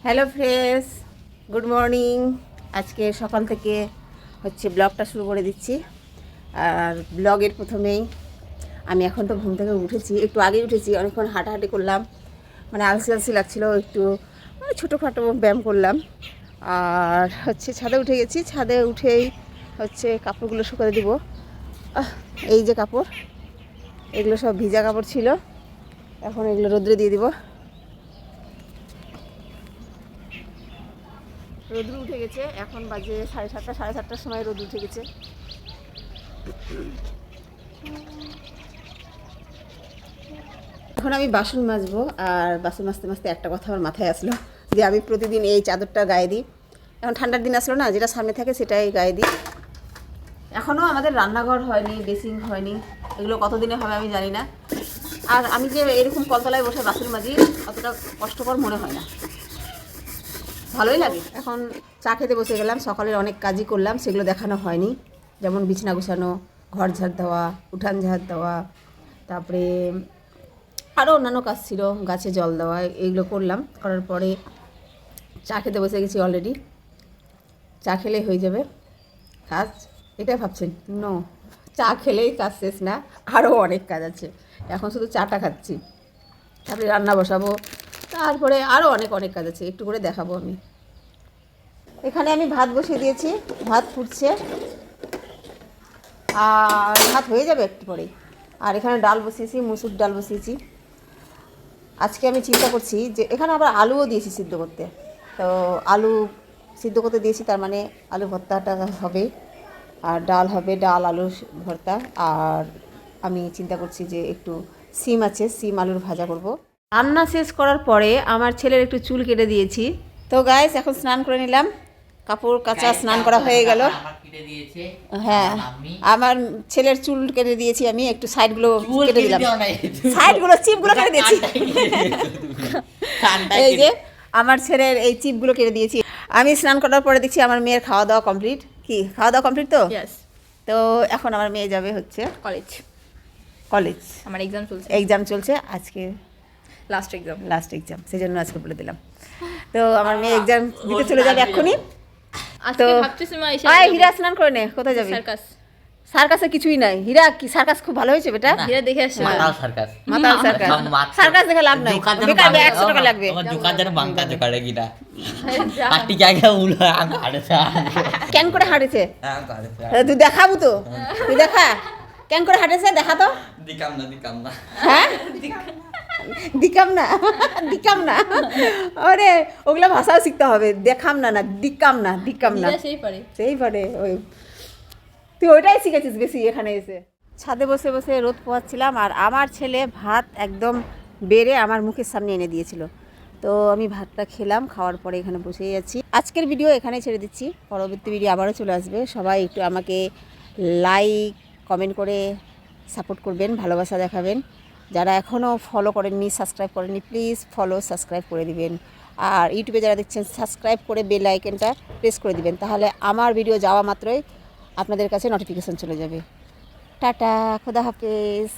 Hello friends, good morning. আজকে সকাল থেকে ব্লগটা শুরু করে দিচ্ছি। আর ব্লগের প্রথমেই আমি এখন তো ঘুম থেকে উঠেছি, একটু আগে উঠেছি, অনেকক্ষণ হাঁটাহাঁটি করলাম, মানে আলসি আলসি লাগছিলো, একটু ছোটোখাটো ব্যায়াম করলাম। আর ছাদে উঠে গেছি, ছাদে উঠেই কাপড়গুলো শুকাতে দিব। এই যে কাপড়, এগুলো সব ভিজা কাপড় ছিল, এখন এগুলো রোদ্রে দিয়ে দিব। রোদ্র উঠে গেছে, এখন বাজে 7:30, 7:30টার সময় রোদ উঠে গেছে। এখন আমি বাসন মাজবো, আর বাসন মাজতে মাজতে একটা কথা আমার মাথায় আসলো যে আমি প্রতিদিন এই চাদরটা গায়ে দিই। এখন ঠান্ডার দিন আসলো না, যেটা সামনে থাকে সেটাই গায়ে দিই। এখনও আমাদের রান্নাঘর হয়নি, বেসিং হয়নি, এগুলো কতদিনে হবে আমি জানি না। আর আমি যে এরকম কলতলায় বসে বাসন মাজি, অতটা কষ্টকর মনে হয় না, ভালোই লাগে। এখন চা খেতে বসে গেলাম, সকালের অনেক কাজই করলাম, সেগুলো দেখানো হয়নি। যেমন বিছানা গুছানো, ঘর ঝাড় দেওয়া, উঠান ঝাড় দেওয়া, তারপরে আরও অন্যান্য কাজ ছিল, গাছে জল দেওয়া, এইগুলো করলাম। করার পরে চা খেতে বসে গেছি অলরেডি। চা খেলেই হয়ে যাবে কাজ, এটাই ভাবছেন? নো, চা খেলেই কাজ শেষ না, আরও অনেক কাজ আছে। এখন শুধু চাটা খাচ্ছি, তারপরে রান্না বসাবো, তারপরে আরও অনেক অনেক কাজ আছে, একটু করে দেখাবো আমি। এখানে আমি ভাত বসিয়ে দিয়েছি, ভাত ফুটছে, আর ভাত হয়ে যাবে একটু পরেই। আর এখানে ডাল বসিয়েছি, মুসুর ডাল বসিয়েছি। আজকে আমি চিন্তা করছি যে এখানে আবার আলুও দিয়েছি সিদ্ধ করতে, তো আলু সিদ্ধ করতে দিয়েছি, তার মানে আলু ভর্তাটা হবে, আর ডাল হবে, ডাল আলু ভর্তা। আর আমি চিন্তা করছি যে একটু সিম আছে, সিম আলুর ভাজা করব। রান্না শেষ করার পরে আমার ছেলের একটু চুল কেটে দিয়েছি। তো গাইস, এখন স্নান করে নিলাম, কাপড় কাচা, স্নান করা হয়ে গেল। হ্যাঁ, আমার ছেলের চুল কেটে দিয়েছি আমি, একটু সাইডগুলো কেটে দিলাম, সাইডগুলো চিপগুলো কেটে দিয়েছি। এই যে আমার ছেলের এই চিপগুলো কেটে দিয়েছি। আমি স্নান করার পরে দেখছি আমার মেয়ের খাওয়া দাওয়া কমপ্লিট। কি খাওয়া দাওয়া কমপ্লিট? তো তো এখন আমার মেয়ে যাবে কলেজ। আমার এক্সাম চলছে আজকে, লাস্ট এক্সাম, সেই জন্য আজকে বলে দিলাম। তো আমার মেয়ে এক্সাম দিতে চলে যাবে এক্ষুনি। তো হীরা স্নান করে নে, কোথায় যাবি? সার্কাসে কিছুই নাই। হীরা কি সার্কাস খুব ভালো হয়েছে বেটা? হীরা দেখে আসছি। মাতাল সার্কাস দেখে লাভ নাই, বেকার 100 টাকা লাগবে। কেন করে হাঁটেছে তুই দেখাবো তো, তুই দেখা কেন করে হাঁটেছে, দেখা তো। হ্যাঁ, দিকাম না, আরে ওগুলা ভাষাও শিখতে হবে। দেখাম না, দিকাম না, সেই পারে। ওই তুই ওইটাই শিখেছিস বেশি এখানে এসে। ছাদে বসে বসে রোদ পোহাচ্ছিলাম, আর আমার ছেলে ভাত একদম বেড়ে আমার মুখের সামনে এনে দিয়েছিল। তো আমি ভাতটা খেলাম, খাওয়ার পরে এখানে বসেই আছি। আজকের ভিডিও এখানেই ছেড়ে দিচ্ছি, পরবর্তী ভিডিও আবারও চলে আসবে। সবাই একটু আমাকে লাইক কমেন্ট করে সাপোর্ট করবেন, ভালোবাসা দেখাবেন। যারা এখনও ফলো করেননি, সাবস্ক্রাইব করেননি, প্লিজ ফলো সাবস্ক্রাইব করে দিবেন। আর ইউটিউবে যারা দেখছেন, সাবস্ক্রাইব করে বেল আইকনটা প্রেস করে দিবেন, তাহলে আমার ভিডিও যাওয়া মাত্রই আপনাদের কাছে নোটিফিকেশান চলে যাবে। টাটা, খোদা হাফেজ।